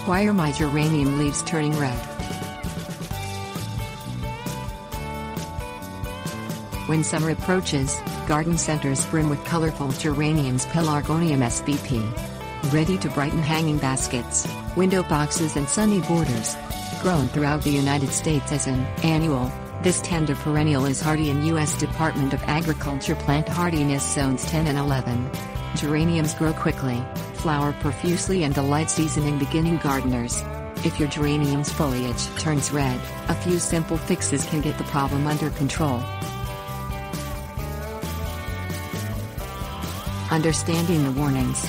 Why are my geranium leaves turning red? When summer approaches, garden centers brim with colorful geraniums, Pelargonium spp. Ready to brighten hanging baskets, window boxes and sunny borders. Grown throughout the United States as an annual, this tender perennial is hardy in U.S. Department of Agriculture plant hardiness zones 10 and 11. Geraniums grow quickly, flower profusely and delight seasoning beginning gardeners. If your geranium's foliage turns red, a few simple fixes can get the problem under control. Understanding the warnings.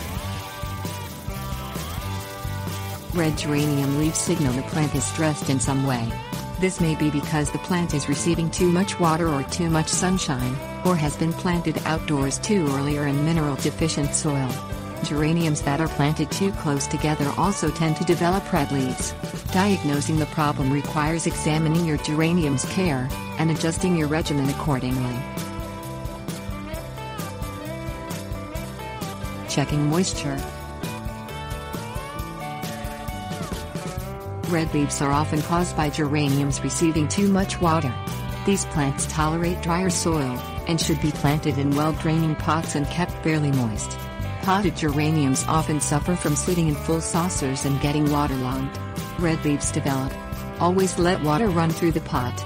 Red geranium leaves signal the plant is stressed in some way. This may be because the plant is receiving too much water or too much sunshine, or has been planted outdoors too early or in mineral-deficient soil. Geraniums that are planted too close together also tend to develop red leaves. Diagnosing the problem requires examining your geranium's care, and adjusting your regimen accordingly. Checking moisture. Red leaves are often caused by geraniums receiving too much water. These plants tolerate drier soil, and should be planted in well-draining pots and kept fairly moist. Potted geraniums often suffer from sitting in full saucers and getting waterlogged. Red leaves develop. Always let water run through the pot.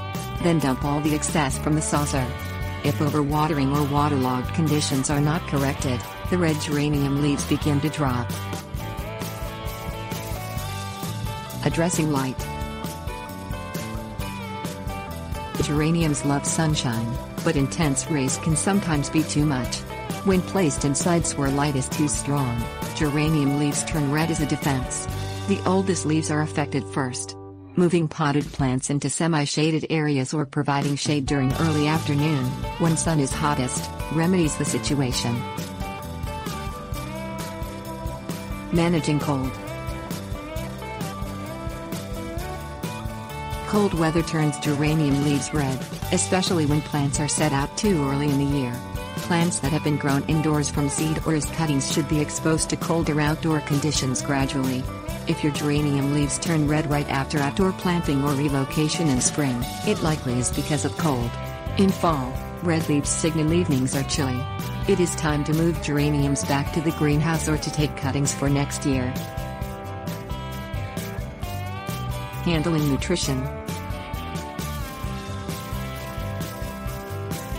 Then dump all the excess from the saucer. If overwatering or waterlogged conditions are not corrected, the red geranium leaves begin to drop. Addressing light. Geraniums love sunshine, but intense rays can sometimes be too much. When placed in sites where light is too strong, geranium leaves turn red as a defense. The oldest leaves are affected first. Moving potted plants into semi-shaded areas or providing shade during early afternoon, when sun is hottest, remedies the situation. Managing cold. Cold weather turns geranium leaves red, especially when plants are set out too early in the year. Plants that have been grown indoors from seed or as cuttings should be exposed to colder outdoor conditions gradually. If your geranium leaves turn red right after outdoor planting or relocation in spring, it likely is because of cold. In fall, red leaves signal evenings are chilly. It is time to move geraniums back to the greenhouse or to take cuttings for next year. Handling nutrition.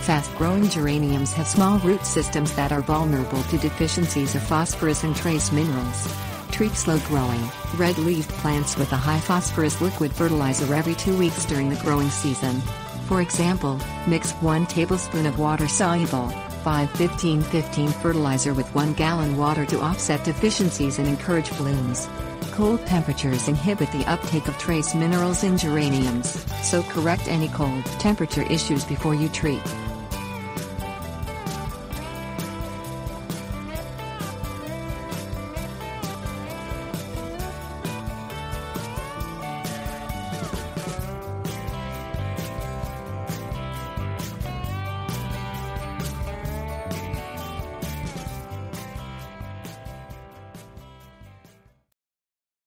Fast-growing geraniums have small root systems that are vulnerable to deficiencies of phosphorus and trace minerals. Treat slow-growing, red-leaved plants with a high phosphorus liquid fertilizer every 2 weeks during the growing season. For example, mix 1 tablespoon of water-soluble, 5-15-15 fertilizer with 1 gallon water to offset deficiencies and encourage blooms. Cold temperatures inhibit the uptake of trace minerals in geraniums, so correct any cold temperature issues before you treat.